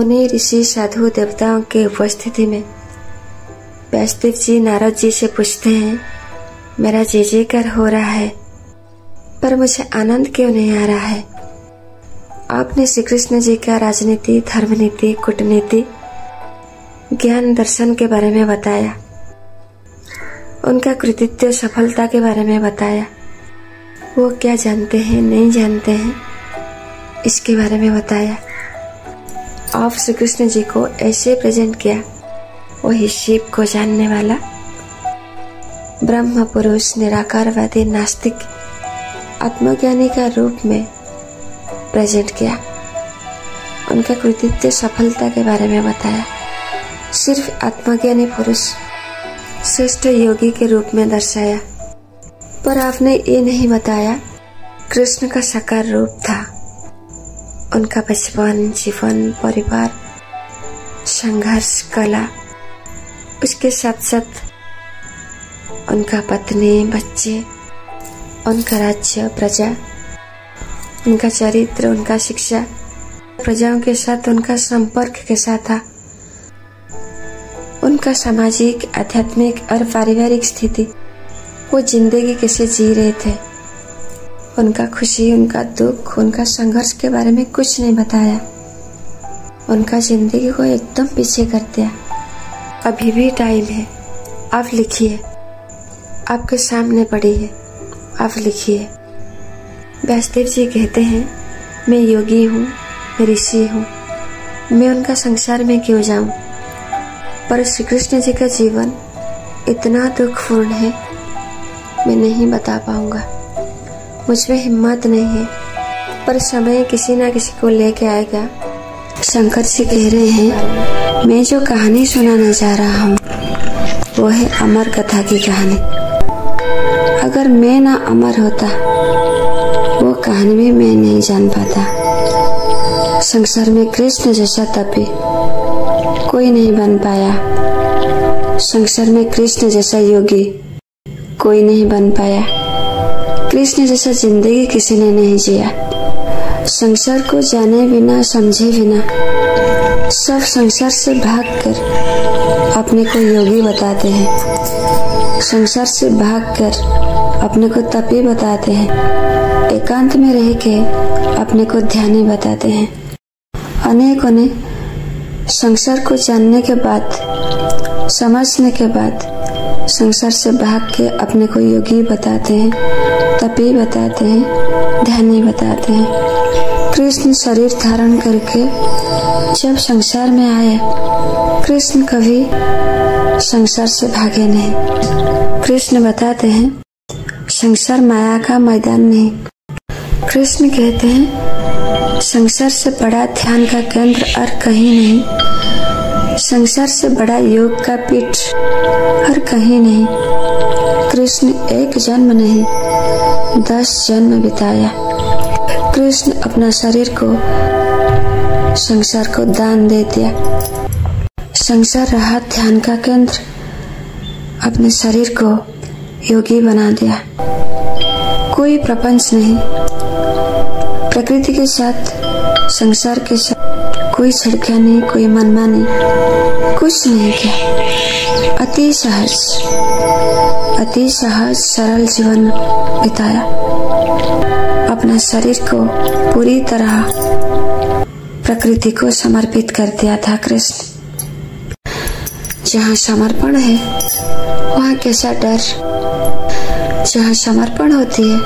मुनि ऋषि साधु देवताओं के उपस्थिति में व्यासदेव जी नारद जी से पूछते हैं, मेरा जय जयकार हो रहा है पर मुझे आनंद क्यों नहीं आ रहा है। आपने श्री कृष्ण जी का राजनीति, धर्मनीति, कूटनीति, ज्ञान, दर्शन के बारे में बताया, उनका कृतित्व, सफलता के बारे में बताया, वो क्या जानते हैं, नहीं जानते हैं, इसके बारे में बताया। आप श्री कृष्ण जी को ऐसे प्रेजेंट किया, वही शिव को जानने वाला ब्रह्म पुरुष, निराकारवादी, नास्तिक, आत्मज्ञानी का रूप में प्रेजेंट किया। उनका कृतित्व, सफलता के बारे में बताया। सिर्फ आत्मज्ञानी पुरुष, श्रेष्ठ योगी के रूप में दर्शाया, पर आपने ये नहीं बताया कृष्ण का साकार रूप था। उनका बचपन, जीवन, परिवार, संघर्ष, कला, उसके साथ साथ उनका पत्नी, बच्चे, उनका राज्य, प्रजा, उनका चरित्र, उनका शिक्षा, प्रजाओं के साथ उनका संपर्क कैसा था, उनका सामाजिक, आध्यात्मिक और पारिवारिक स्थिति, वो जिंदगी कैसे जी रहे थे, उनका खुशी, उनका दुख, उनका संघर्ष के बारे में कुछ नहीं बताया। उनका जिंदगी को एकदम पीछे कर दिया। अभी भी टाइम है, आप लिखिए, आपके सामने पड़ी है, आप लिखिए। व्यासदेव जी कहते हैं, मैं योगी हूँ, मैं ऋषि हूँ, मैं उनका संसार में क्यों जाऊं। पर श्री कृष्ण जी का जीवन इतना दुखपूर्ण है, मैं नहीं बता पाऊंगा, मुझमें हिम्मत नहीं है, पर समय किसी ना किसी को लेके आएगा। शंकर जी कह रहे हैं, मैं जो कहानी सुनाना चाह रहा हूँ वो है अमर कथा की कहानी। अगर मैं ना अमर होता, वो कहानी भी मैं नहीं जान पाता। संसार में कृष्ण जैसा तपी कोई नहीं बन पाया। संसार में कृष्ण जैसा योगी कोई नहीं बन पाया। कृष्ण जैसा जिंदगी किसी ने नहीं जिया। संसार को जाने बिना, समझे बिना सब संसार से भागकर अपने को योगी बताते हैं। संसार से भागकर अपने को तपी बताते हैं। एकांत में रह के अपने को ध्यानी बताते हैं। अनेकों ने संसार को जानने के बाद, समझने के बाद संसार से भाग के अपने को योगी बताते हैं, तपी बताते हैं, ध्यानी बताते हैं। कृष्ण शरीर धारण करके जब संसार में आए, कृष्ण कभी संसार से भागे नहीं। कृष्ण बताते हैं, संसार माया का मैदान नहीं। कृष्ण कहते हैं, संसार से बड़ा ध्यान का केंद्र और कहीं नहीं। संसार से बड़ा योग का पीठ और कहीं नहीं। कृष्ण एक जन्म नहीं, 10 जन्म बिताया। कृष्ण अपना शरीर को संसार को दान दे दिया। संसार रहा ध्यान का केंद्र, अपने शरीर को योगी बना दिया। कोई प्रपंच नहीं, प्रकृति के साथ, संसार के साथ कोई छेड़खानी, कोई मनमानी, कुछ नहीं किया। अति सहज सरल जीवन बिताया। अपना शरीर को पूरी तरह प्रकृति को समर्पित कर दिया था कृष्ण। जहाँ समर्पण है वहाँ कैसा डर। जहाँ समर्पण होती है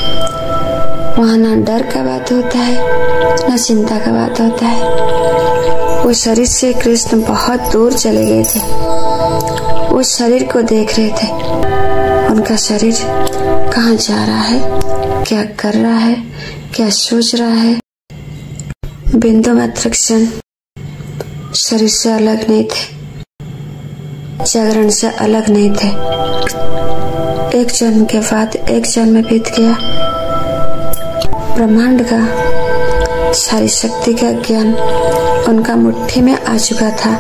वहाँ ना डर का बात होता है, ना चिंता का बात होता है। वो शरीर से कृष्ण बहुत दूर चले गए थे। वो शरीर को देख रहे थे, उनका शरीर कहाँ जा रहा है, क्या कर रहा है, क्या सोच रहा है। बिंदु मात्र क्षण शरीर से अलग नहीं थे, जागरण से अलग नहीं थे। एक जन्म के बाद एक जन्म बीत गया। ब्रह्मांड का सारी शक्ति का ज्ञान उनका मुट्ठी में आ चुका था।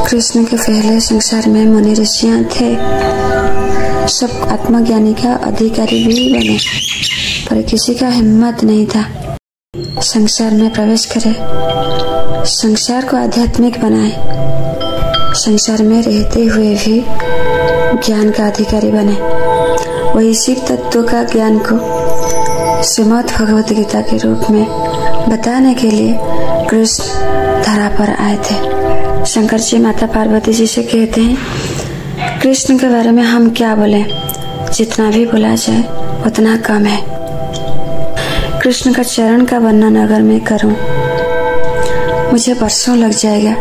कृष्ण के पहले संसार में मुनि ऋषियां थे, सब आत्मज्ञानी का अधिकारी भी बने, पर किसी का हिम्मत नहीं था संसार में प्रवेश करे। संसार को आध्यात्मिक बनाए, संसार में रहते हुए भी ज्ञान का अधिकारी बने। वही शिव तत्व का ज्ञान को श्रीमद् भगवत गीता के रूप में बताने के लिए कृष्ण धरा पर आए थे। शंकर जी माता पार्वती जी से कहते हैं, कृष्ण के बारे में हम क्या बोले, जितना भी बोला जाए उतना कम है। कृष्ण का चरण का वर्णन अगर मैं करूं, मुझे वर्षों लग जाएगा।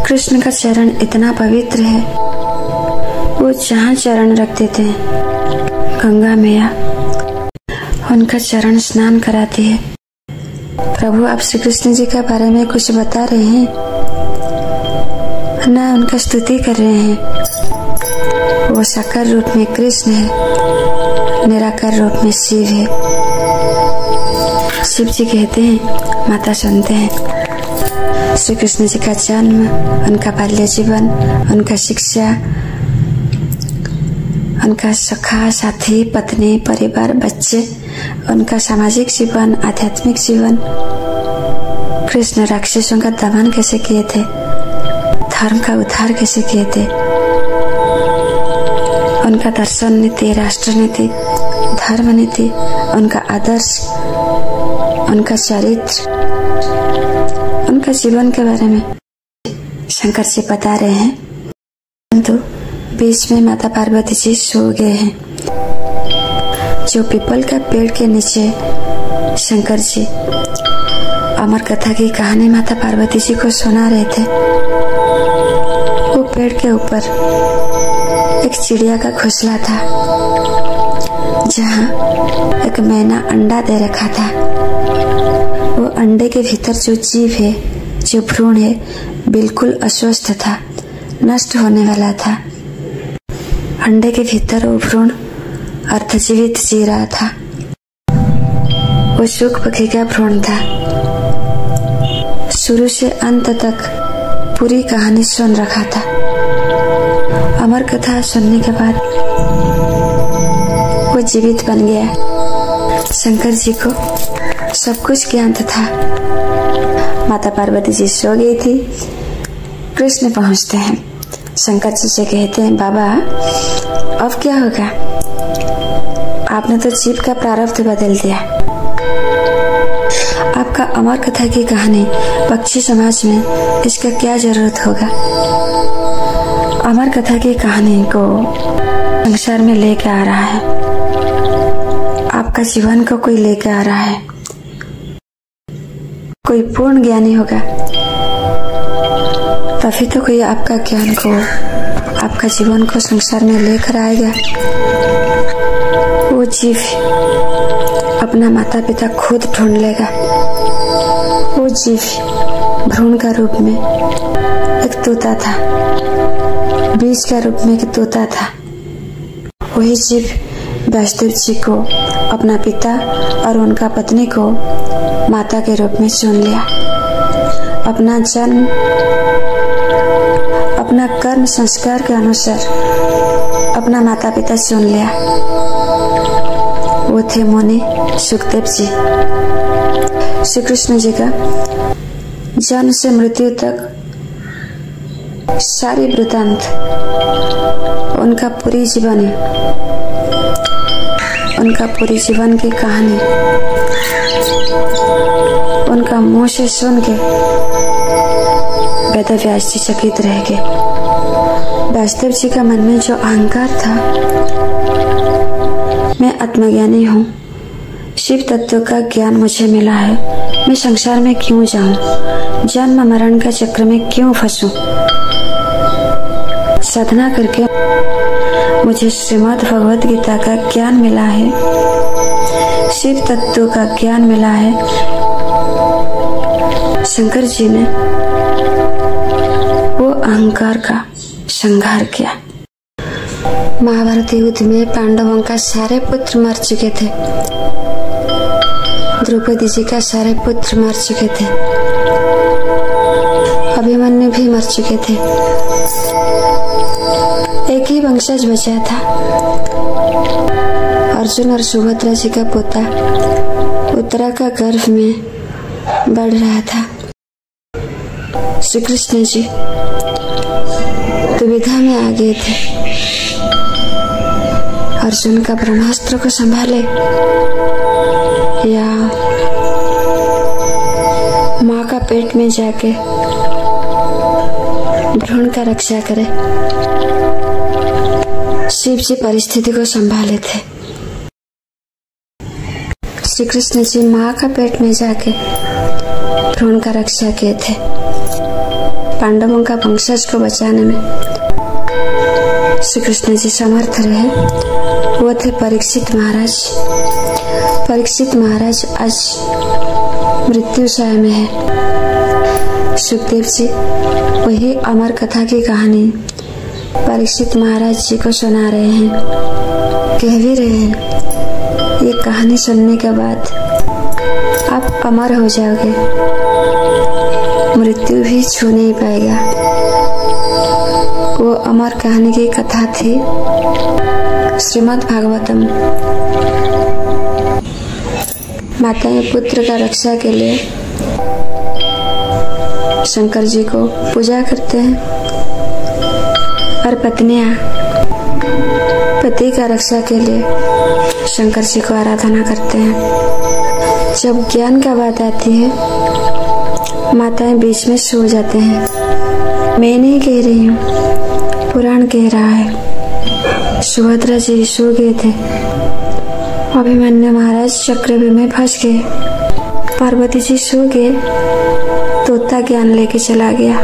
कृष्ण का चरण इतना पवित्र है, वो जहाँ चरण रख देते हैं, गंगा मैया उनका चरण स्नान कराती है। प्रभु आप श्री कृष्ण जी के बारे में कुछ बता रहे हैं ना, उनका स्तुति कर रहे हैं। वो साकार रूप में कृष्ण है, निराकार रूप में शिव है। शिव जी कहते हैं, माता सुनते हैं। श्री कृष्ण जी का जन्म, उनका बाल्य जीवन, उनका शिक्षा, उनका सखा, साथी, पत्नी, परिवार, बच्चे, उनका सामाजिक जीवन, आध्यात्मिक जीवन। कृष्ण राक्षसों का दमन कैसे किए थे, धर्म का उद्धार कैसे किए थे, उनका दर्शन नीति, राष्ट्र नीति, धर्म नीति, उनका आदर्श, उनका चरित्र, उनका जीवन के बारे में शंकर जी बता रहे हैं। परंतु बीच में माता पार्वती जी सो गए हैं। जो पीपल का पेड़ के नीचे शंकर जी अमर कथा की कहानी माता पार्वती जी को सुना रहे थे, वो पेड़ के ऊपर एक चिड़िया का घोंसला था, जहाँ एक मैना अंडा दे रखा था। वो अंडे के भीतर जो जीव है, जो भ्रूण है, बिल्कुल अस्वस्थ था, नष्ट होने वाला था। अंडे के भीतर वो भ्रूण अर्धजीवित जी रहा था। वो शुक पक्षी का भ्रूण था। शुरू से अंत तक पूरी कहानी सुन रखा था। अमर कथा सुनने के बाद वो जीवित बन गया। शंकर जी को सब कुछ ज्ञान था। माता पार्वती जी सो गई थी। कृष्ण पहुंचते हैं, शंकर जी से कहते हैं, बाबा अब क्या होगा, आपने तो जीव का प्रारब्ध बदल दिया। आपका अमर कथा की कहानी पक्षी समाज में इसका क्या जरूरत होगा। अमर कथा की कहानी को संसार में लेकर आ रहा है, आपका जीवन को कोई लेकर आ रहा है। कोई पूर्ण ज्ञानी होगा तभी तो कोई आपका ज्ञान को, आपका जीवन को संसार में लेकर आएगा। वो जीव अपना माता पिता खुद ढूंढ लेगा। वो जीव भ्रूण का रूप में एक तोता था, बीज का रूप में एक तोता था। वही जीव व्यासदेव जी को अपना पिता और उनका पत्नी को माता के रूप में चुन लिया। अपना जन्म अपना कर्म संस्कार के अनुसार अपना माता पिता चुन लिया। वो थे मुनि सुखदेव जी। श्री कृष्ण जी का जन्म से मृत्यु तक सारी वृतांत, उनका पूरी जीवनी, उनका पूरी जीवन की कहानी उनका मुंह से सुन के वेद व्यास जी चकित रह गए। व्यासदेव जी का मन में जो अहंकार था, मैं आत्मज्ञानी हूँ, शिव तत्व का ज्ञान मुझे मिला है, मैं संसार में क्यों जाऊं, जन्म मरण का चक्र में क्यों फंसूं। साधना करके मुझे श्रीमद् भगवत गीता का ज्ञान मिला है, शिव तत्व का ज्ञान मिला है। शंकर जी ने वो अहंकार का संहार किया। महाभारत युद्ध में पांडवों का सारे पुत्र मर चुके थे, द्रौपदी जी का सारे पुत्र मर चुके थे, अभिमन्यु भी मर चुके थे। एक ही वंशज बचा था, अर्जुन और सुभद्रा जी का पोता उत्तरा का गर्भ में बढ़ रहा था। श्री कृष्ण जी दुविधा में आ गए थे। अर्जुन का ब्रह्मास्त्र को संभाले या माँ का पेट में जाके भ्रूण का रक्षा करे। शिव जी परिस्थिति को संभाले थे। श्री कृष्ण जी माँ का पेट में जाके भ्रूण का रक्षा किए थे। पांडवों का वंशज को बचाने में श्री कृष्ण जी समर्थ रहे। वो थे परीक्षित महाराज। परीक्षित महाराज आज मृत्युशय में है। सुखदेव जी वही अमर कथा की कहानी परीक्षित महाराज जी को सुना रहे हैं। कह भी रहे हैं ये कहानी सुनने के बाद आप अमर हो जाओगे, मृत्यु भी छू नहीं पाएगा। वो अमर कहानी की कथा थी श्रीमद् भागवतम। माताएं पुत्र का रक्षा के लिए शंकर जी को पूजा करते हैं और पत्नियां पति का रक्षा के लिए शंकर जी को आराधना करते हैं। जब ज्ञान का बात आती है माताएं बीच में सो जाते हैं। मैं नहीं कह रही हूँ, पुराण कह रहा है। सुभद्रा जी सो गए थे। अभिमन्यु महाराज चक्रव्यूह में फंस गए। पार्वती जी सो गए। तोता ज्ञान लेके चला गया।